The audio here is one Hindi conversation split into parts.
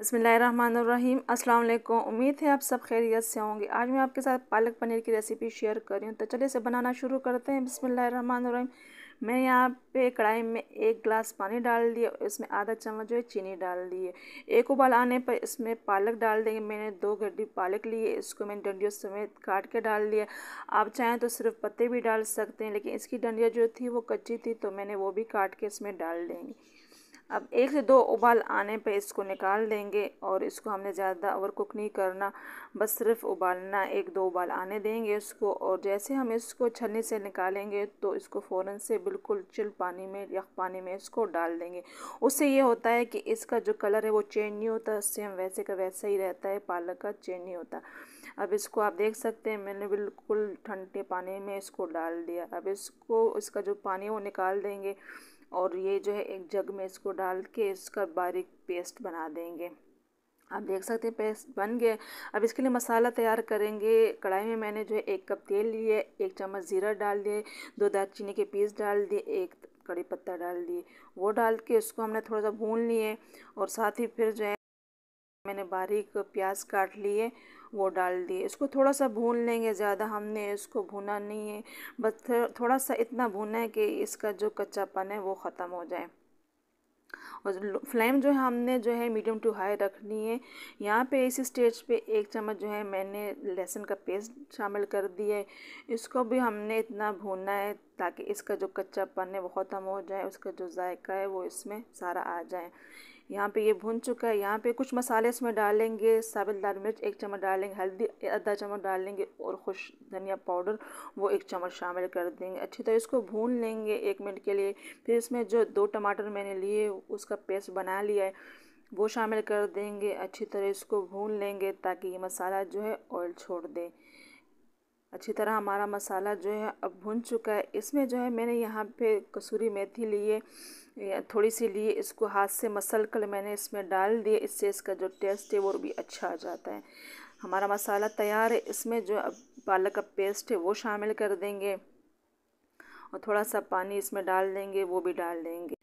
बिस्मिल्लाहिर्रहमानिर्रहीम। अस्सलाम वालेकुम। उम्मीद है आप सब खैरियत से होंगे। आज मैं आपके साथ पालक पनीर की रेसिपी शेयर कर रही हूँ, तो चलिए इसे बनाना शुरू करते हैं। बिस्मिल्लाहिर्रहमानिर्रहीम। मैं यहाँ पे कढ़ाई में 1 गिलास पानी डाल दिया, इसमें आधा चम्मच चीनी डाल दी है। एक उबाल आने पर इसमें पालक डाल देंगे। मैंने 2 गड्डी पालक ली है, इसको मैंने डंडियों समेत काट के डाल दिया। आप चाहें तो सिर्फ पत्ते भी डाल सकते हैं, लेकिन इसकी डंडियाँ जो थी वो कच्ची थी, तो मैंने वो भी काट के इसमें डाल देंगे। अब 1 से 2 उबाल आने पे इसको निकाल देंगे और इसको हमने ज़्यादा ओवर कुक नहीं करना, बस सिर्फ उबालना। 1-2 उबाल आने देंगे इसको, और जैसे हम इसको छन्नी से निकालेंगे तो इसको फ़ौरन से बिल्कुल चिल पानी में, यख पानी में इसको डाल देंगे। उससे ये होता है कि इसका जो कलर है वो चेंज नहीं होता, सेम वैसे का वैसा ही रहता है, पालक का चेंज नहीं होता। अब इसको आप देख सकते हैं, मैंने बिल्कुल ठंडे पानी में इसको डाल दिया। अब इसका जो पानी है वो निकाल देंगे, और ये जो है एक जग में इसको डाल के इसका बारीक पेस्ट बना देंगे। आप देख सकते हैं पेस्ट बन गया। अब इसके लिए मसाला तैयार करेंगे। कढ़ाई में मैंने जो है 1 कप तेल लिए, 1 चम्मच ज़ीरा डाल दिए, 2 दालचीनी के पीस डाल दिए, 1 कड़ी पत्ता डाल दिए। वो डाल के उसको हमने थोड़ा सा भून लिए, और साथ ही फिर जो है मैंने बारीक प्याज काट लिए वो डाल दिए। इसको थोड़ा सा भून लेंगे, ज़्यादा हमने इसको भूना नहीं है, बस थोड़ा सा इतना भूना है कि इसका जो कच्चापन है वो ख़त्म हो जाए। और फ्लेम जो है हमने जो है मीडियम टू हाई रखनी है। यहाँ पे इस स्टेज पे 1 चम्मच जो है मैंने लहसुन का पेस्ट शामिल कर दिया है। इसको भी हमने इतना भूनना है ताकि इसका जो कच्चापन है वो ख़त्म हो जाए, उसका जो जायका है वो इसमें सारा आ जाए। यहाँ पे ये भून चुका है। यहाँ पे कुछ मसाले इसमें डालेंगे। साबित लाल मिर्च 1 चम्मच डालेंगे, हल्दी आधा चम्मच डालेंगे, और खुश धनिया पाउडर वो 1 चम्मच शामिल कर देंगे। अच्छी तरह इसको भून लेंगे 1 मिनट के लिए। फिर इसमें जो 2 टमाटर मैंने लिए उसका पेस्ट बना लिया है वो शामिल कर देंगे। अच्छी तरह इसको भून लेंगे ताकि ये मसाला जो है ऑयल छोड़ दे। अच्छी तरह हमारा मसाला जो है अब भुन चुका है। इसमें जो है मैंने यहाँ पे कसूरी मेथी लिए, थोड़ी सी लिए, इसको हाथ से मसल कर मैंने इसमें डाल दिए। इससे इसका जो टेस्ट है वो भी अच्छा आ जाता है। हमारा मसाला तैयार है। इसमें जो अब पालक का पेस्ट है वो शामिल कर देंगे, और थोड़ा सा पानी इसमें डाल देंगे, वो भी डाल देंगे।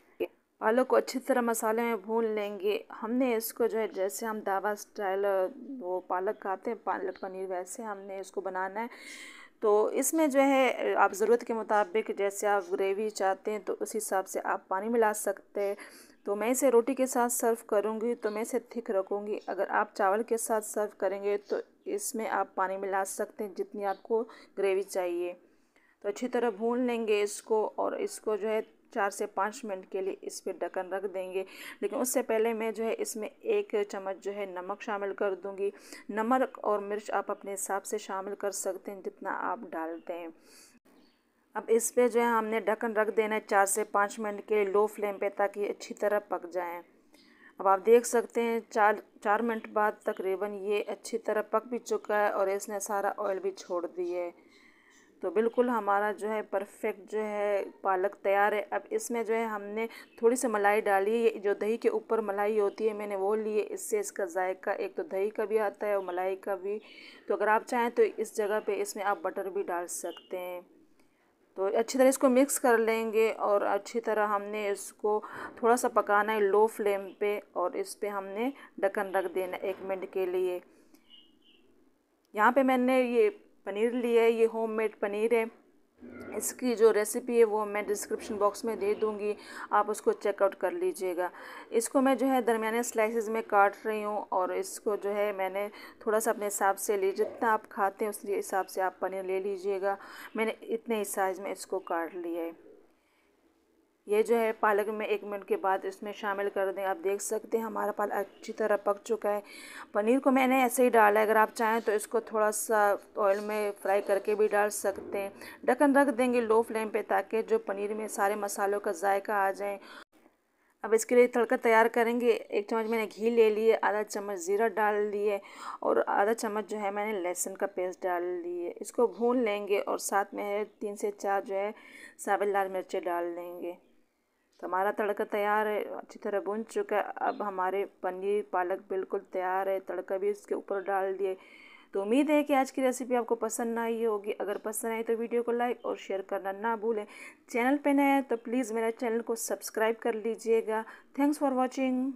पालक को अच्छी तरह मसाले में भून लेंगे। हमने इसको जो है जैसे हम ढाबा स्टाइल वो पालक खाते हैं पालक पनीर, वैसे हमने इसको बनाना है। तो इसमें जो है आप ज़रूरत के मुताबिक जैसे आप ग्रेवी चाहते हैं तो उस हिसाब से आप पानी मिला सकते हैं। तो मैं इसे रोटी के साथ सर्व करूँगी तो मैं इसे थिक रखूँगी। अगर आप चावल के साथ सर्व करेंगे तो इसमें आप पानी मिला सकते हैं जितनी आपको ग्रेवी चाहिए। तो अच्छी तरह भून लेंगे इसको, और इसको जो है 4 से 5 मिनट के लिए इस पर ढक्कन रख देंगे। लेकिन उससे पहले मैं जो है इसमें 1 चम्मच जो है नमक शामिल कर दूंगी। नमक और मिर्च आप अपने हिसाब से शामिल कर सकते हैं जितना आप डालते हैं। अब इस पे जो है हमने ढक्कन रख देना है 4 से 5 मिनट के लिए लो फ्लेम पे, ताकि अच्छी तरह पक जाएँ। अब आप देख सकते हैं 4 मिनट बाद तकरीबन ये अच्छी तरह पक भी चुका है, और इसने सारा ऑयल भी छोड़ दिया है। तो बिल्कुल हमारा जो है परफेक्ट जो है पालक तैयार है। अब इसमें जो है हमने थोड़ी सी मलाई डाली है, जो दही के ऊपर मलाई होती है मैंने वो ली है। इससे इसका जायका एक तो दही का भी आता है और मलाई का भी। तो अगर आप चाहें तो इस जगह पे इसमें आप बटर भी डाल सकते हैं। तो अच्छी तरह इसको मिक्स कर लेंगे, और अच्छी तरह हमने इसको थोड़ा सा पकाना है लो फ्लेम पे, और इस पे हमने ढक्कन रख देना 1 मिनट के लिए। यहाँ पे मैंने ये पनीर लिया है, ये होममेड पनीर है। इसकी जो रेसिपी है वो मैं डिस्क्रिप्शन बॉक्स में दे दूँगी, आप उसको चेकआउट कर लीजिएगा। इसको मैं जो है दरमियाने स्लाइसेस में काट रही हूँ, और इसको जो है मैंने थोड़ा सा अपने हिसाब से ली, जितना आप खाते हैं उस हिसाब से आप पनीर ले लीजिएगा। मैंने इतने ही साइज़ में इसको काट लिया है। ये जो है पालक में 1 मिनट के बाद इसमें शामिल कर दें। आप देख सकते हैं हमारा पालक अच्छी तरह पक चुका है। पनीर को मैंने ऐसे ही डाला है, अगर आप चाहें तो इसको थोड़ा सा ऑयल में फ्राई करके भी डाल सकते हैं। ढक्कन रख देंगे लो फ्लेम पे ताकि जो पनीर में सारे मसालों का जायका आ जाए। अब इसके लिए तड़का तैयार करेंगे। 1 चम्मच मैंने घी ले लिए, आधा चम्मच ज़ीरा डाल दिए, और आधा चम्मच जो है मैंने लहसुन का पेस्ट डाल दिए। इसको भून लेंगे, और साथ में 3 से 4 जो है साबित लाल मिर्चें डाल देंगे। तो हमारा तड़का तैयार है, अच्छी तरह भुन चुका है। अब हमारे पनीर पालक बिल्कुल तैयार है, तड़का भी इसके ऊपर डाल दिए। तो उम्मीद है कि आज की रेसिपी आपको पसंद आई होगी। अगर पसंद आई तो वीडियो को लाइक और शेयर करना ना भूलें। चैनल पे नए हैं तो प्लीज़ मेरे चैनल को सब्सक्राइब कर लीजिएगा। Thanks for watching.